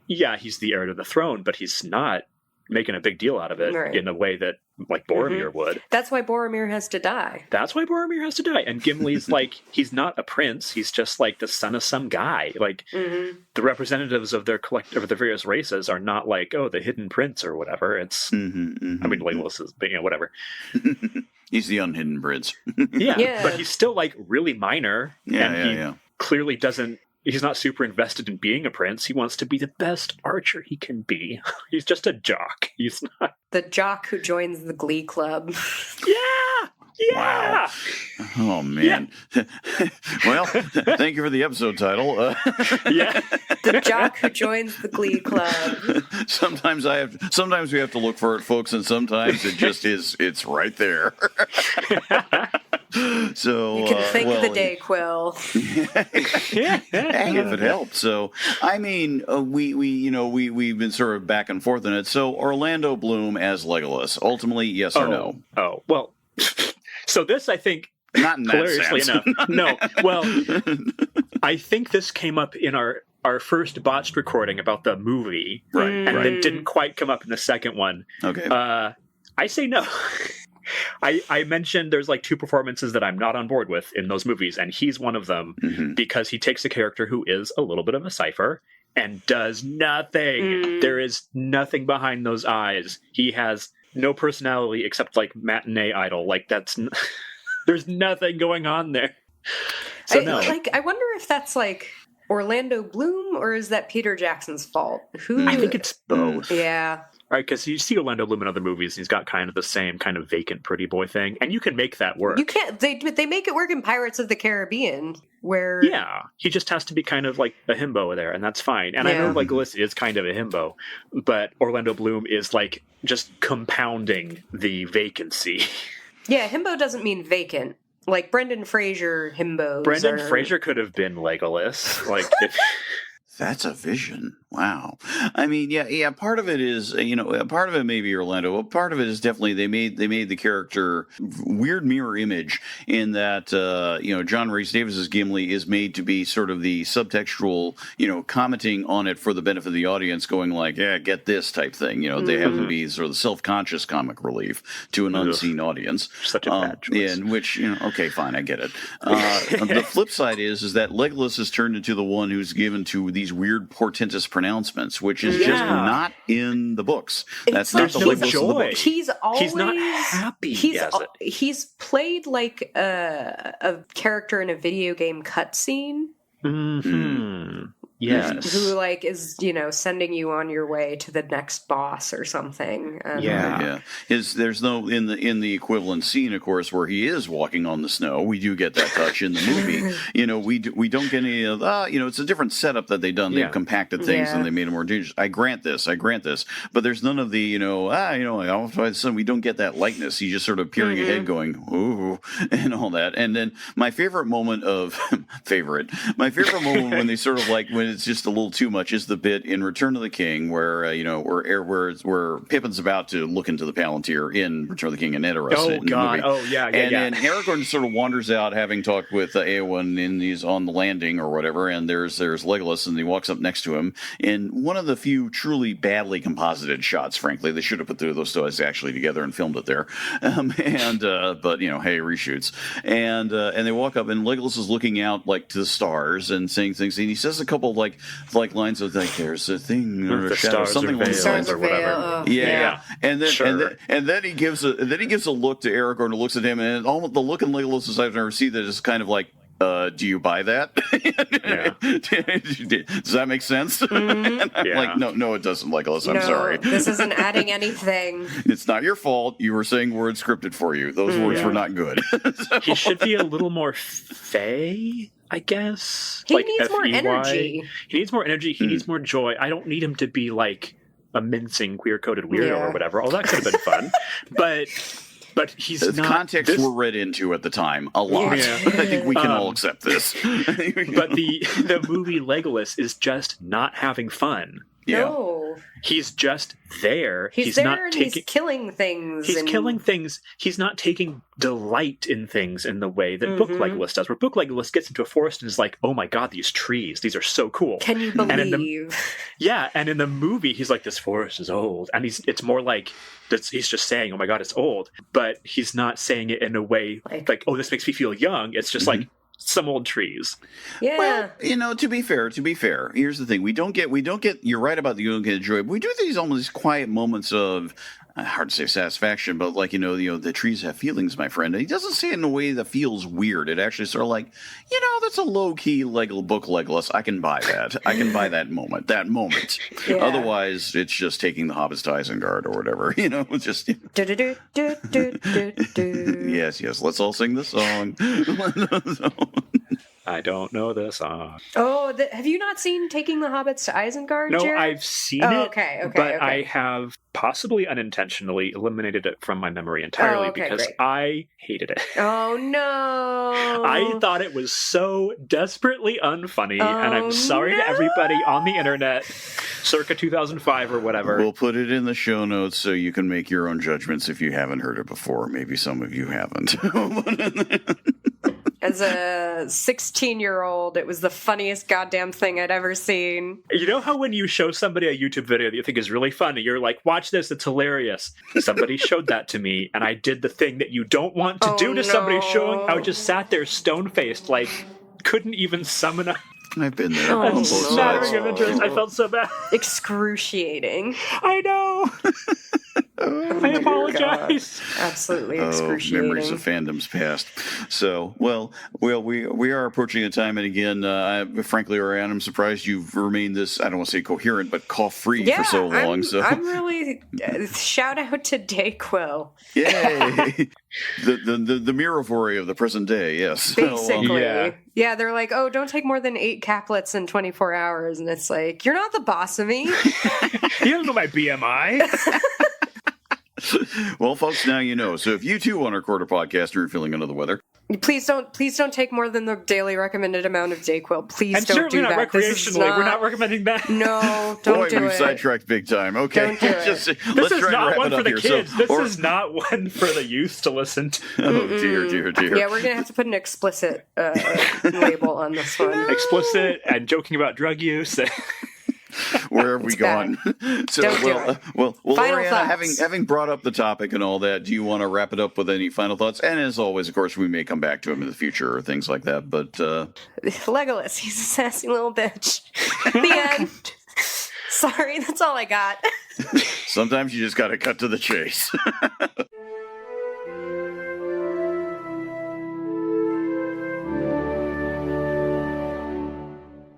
he's the heir to the throne, but he's not making a big deal out of it in a way that like Boromir would. That's why Boromir has to die. And Gimli's like, he's not a prince. He's just like the son of some guy. Like the representatives of their collective, of the various races are not like, the hidden prince or whatever. It's, I mean, Legolas is, but whatever. He's the unhidden prince. But he's still like really minor. And he clearly doesn't, he's not super invested in being a prince. He wants to be the best archer he can be. He's just a jock. He's not the jock who joins the Glee club. Yeah. Yeah. Wow. Oh, man. Yeah. Well, thank you for the episode title. Yeah. The jock who joins the Glee Club. Sometimes we have to look for it, folks, and sometimes it just is. It's right there. So You can think the day, Quill. Hey, if it helps. So, I mean, we've been sort of back and forth on it. So, Orlando Bloom as Legolas, ultimately, yes or no? Oh, well. So this, I think, not in that hilariously sense. enough. No, well, I think this came up in our first botched recording about the movie, Right, and then didn't quite come up in the second one. Okay. I say no. I mentioned there's like two performances that I'm not on board with in those movies, and he's one of them because he takes a character who is a little bit of a cipher and does nothing. There is nothing behind those eyes. He has no personality except like matinee idol. Like there's nothing going on there. So no. I wonder if that's like Orlando Bloom or is that Peter Jackson's fault? I think it's both. Yeah. Right, because you see Orlando Bloom in other movies, and he's got kind of the same kind of vacant pretty boy thing, and you can make that work. You can't. They make it work in Pirates of the Caribbean, where he just has to be kind of like a himbo there, and that's fine. And I know Legolas is kind of a himbo, but Orlando Bloom is like just compounding the vacancy. Yeah, himbo doesn't mean vacant. Like Brendan Fraser himbos. Brendan Fraser could have been Legolas. Like if That's a vision. Wow. I mean, yeah. Part of it is, part of it may be Orlando. But part of it is definitely they made the character weird mirror image in that, John Rhys Davis's Gimli is made to be sort of the subtextual, commenting on it for the benefit of the audience, going like, yeah, get this type thing. They have to be sort of the self-conscious comic relief to an unseen audience. Such a bad choice. In which, okay, fine, I get it. The flip side is that Legolas is turned into the one who's given to these weird portentous pronouncements, which is just not in the books. That's not the Legolas of the books. He's not happy. He's played like a character in a video game cutscene. Yes. Who is sending you on your way to the next boss or something. There's no in the equivalent scene, of course, where he is walking on the snow. We do get that touch in the movie. We don't get any of it's a different setup that they've done. They've compacted things and they made it more dangerous. I grant this, but there's none of the we don't get that lightness. He's just sort of peering ahead, going ooh, and all that. And then my favorite moment when they sort of when it's just a little too much is the bit in Return of the King where where Pippin's about to look into the Palantir in Return of the King and Ned arrested in the movie. And then Aragorn sort of wanders out, having talked with Eowyn, and he's on the landing or whatever, and there's Legolas, and he walks up next to him in one of the few truly badly composited shots. Frankly, they should have put those two actually together and filmed it there. But hey, reshoots. And they walk up, and Legolas is looking out to the stars and saying things, and he says a couple of lines of there's a thing or a shadow, something along those lines or whatever. And then he gives a look to Aragorn, who looks at him, and the look in Legolas' I've never seen that is kind of like, do you buy that? Does that make sense? No, it doesn't, Legolas. I'm sorry. This isn't adding anything. It's not your fault. You were saying words scripted for you. Those words were not good. He should be a little more fey, I guess. He needs more energy. He needs more energy. He needs more joy. I don't need him to be like a mincing queer-coded weirdo or whatever. Oh, that could have been fun. But he's not. Context were read into at the time a lot. Yeah. I think we can all accept this. But the movie Legolas is just not having fun. Yeah. No. He's just there. He's there and he's killing things. He's killing things. He's not taking delight in things in the way that Book Legolas does. Where Book Legolas gets into a forest and is like, oh my god, these trees, these are so cool. Can you believe? And in the movie, he's like, this forest is old. And it's more like, he's just saying, oh my god, it's old. But he's not saying it in a way like oh, this makes me feel young. It's just like, some old trees. Yeah. Well, to be fair, here's the thing. We don't get, you're right about the you don't get joy, but we do these almost quiet moments of, hard to say satisfaction, but like, the trees have feelings, my friend. And he doesn't say it in a way that feels weird. It actually sort of like, that's a low-key book Legolas. I can buy that. I can buy that moment. Yeah. Otherwise, it's just taking the hobbits to Isengard or whatever, just... Yes, let's all sing the song. I don't know the song. Oh, have you not seen Taking the Hobbits to Isengard, No, Jared? I've seen it, but I have possibly unintentionally eliminated it from my memory entirely because I hated it. Oh, no. I thought it was so desperately unfunny, and I'm sorry to everybody on the internet, circa 2005 or whatever. We'll put it in the show notes so you can make your own judgments if you haven't heard it before. Maybe some of you haven't. As a 16-year-old, it was the funniest goddamn thing I'd ever seen. You know how when you show somebody a YouTube video that you think is really funny, you're like, watch this, it's hilarious. Somebody showed that to me, and I did the thing that you don't want to do to somebody showing. I just sat there stone-faced, like, couldn't even summon up. I've been there on both sides. I felt so bad. Excruciating. I know. I apologize. God. Absolutely excruciating. Memories of fandoms past. So, we are approaching a time, and again, frankly, Oriana, I'm surprised you've remained this, I don't want to say coherent, but cough-free for so long. I'm really, shout out to Dayquil. Yay! the Miravory of the present day, yes. Basically. Yeah, they're like, don't take more than 8 caplets in 24 hours, and it's like, you're not the boss of me. You don't know my BMI. Well, folks, now you know. So if you too want to record a podcast and you're feeling under the weather, please don't take more than the daily recommended amount of Dayquil. Please and don't do that. Not recreationally. We're not recommending that. No, don't do it. Boy, we sidetracked big time. Okay. Don't do it. This is not one for the kids. This is not one for the youth to listen to. Oh, dear. Yeah, we're going to have to put an explicit label on this one. Explicit and joking about drug use. Where have we gone? So, well, Oriana, having brought up the topic and all that, do you want to wrap it up with any final thoughts? And as always, of course, we may come back to him in the future or things like that. But Legolas, he's a sassy little bitch. The end. Sorry, that's all I got. Sometimes you just got to cut to the chase.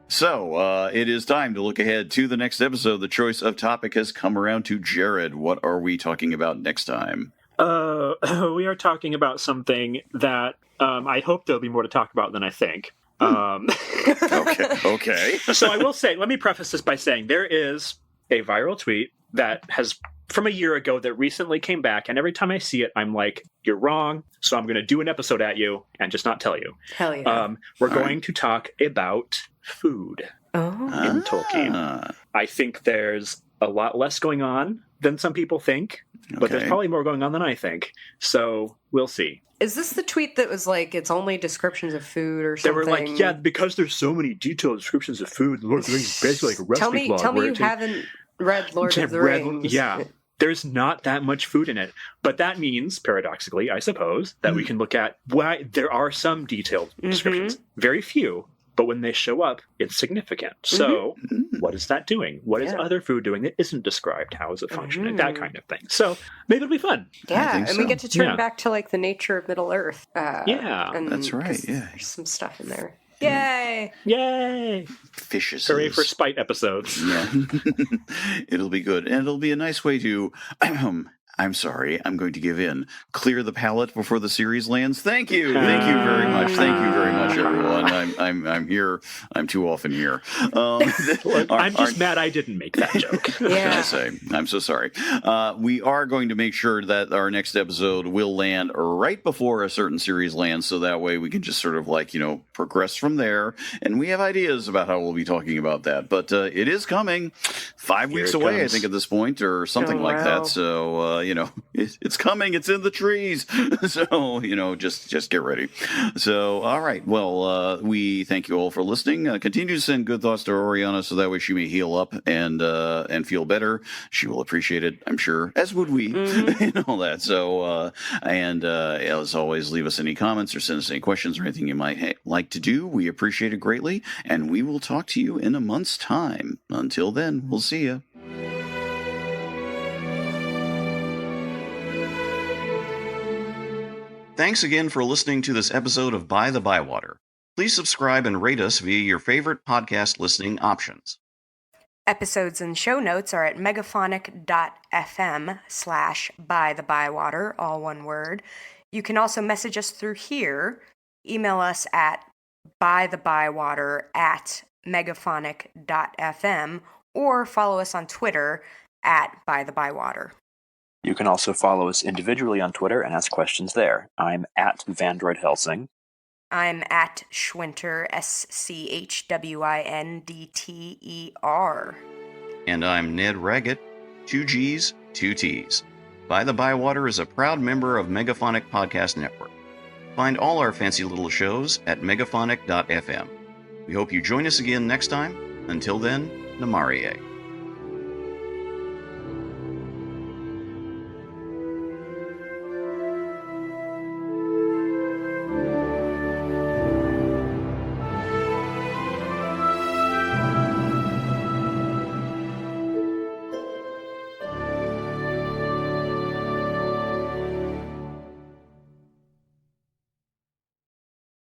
So, it is time to look ahead to the next episode. The choice of topic has come around to Jared. What are we talking about next time? We are talking about something that I hope there'll be more to talk about than I think. Okay. So I will say, let me preface this by saying there is a viral tweet that has from a year ago that recently came back, and every time I see it, I'm like, you're wrong, so I'm going to do an episode at you and just not tell you. Hell yeah. We're going to talk about food in Tolkien. I think there's a lot less going on than some people think, but there's probably more going on than I think. So we'll see. Is this the tweet that was like, it's only descriptions of food or something? They were like, yeah, because there's so many detailed descriptions of food, Lord of the Rings is basically like a recipe blog. Tell me you haven't read Lord of the Rings. Yeah. There's not that much food in it. But that means, paradoxically, I suppose, that we can look at why there are some detailed descriptions. Very few. But when they show up, it's significant. So, what is that doing? What is other food doing that isn't described? How is it functioning? That kind of thing. So, maybe it'll be fun. Yeah, and we get to turn back to, like, the nature of Middle-earth. And that's right, yeah. There's some stuff in there. Yay! Yay! Fishes. Hooray for spite episodes. Yeah. It'll be good. And it'll be a nice way to... I'm sorry, I'm going to give in. Clear the palate before the series lands. Thank you. Thank you very much. Thank you very much, everyone. I'm here. I'm too often here. I'm just mad I didn't make that joke. What can I say? I'm so sorry. We are going to make sure that our next episode will land right before a certain series lands, so that way we can just sort of progress from there. And we have ideas about how we'll be talking about that. But it is coming 5 weeks away, I think, at this point, or something like that. So, it's coming. It's in the trees. So, just get ready. So, all right. Well, we thank you all for listening. Continue to send good thoughts to Oriana so that way she may heal up and feel better. She will appreciate it, I'm sure, as would we, and all that. So, as always, leave us any comments or send us any questions or anything you might like to do. We appreciate it greatly, and we will talk to you in a month's time. Until then, we'll see you. Thanks again for listening to this episode of By the Bywater. Please subscribe and rate us via your favorite podcast listening options. Episodes and show notes are at megaphonic.fm/bythebywater, all one word. You can also message us through here. Email us at bythebywater@megaphonic.fm or follow us on Twitter at By-The-Bywater. You can also follow us individually on Twitter and ask questions there. I'm at Vandroid Helsing. I'm at Schwinter, SCHWINDTER. And I'm Ned Raggett, 2 G's, 2 T's. By the Bywater is a proud member of Megaphonic Podcast Network. Find all our fancy little shows at megaphonic.fm. We hope you join us again next time. Until then, Namarie.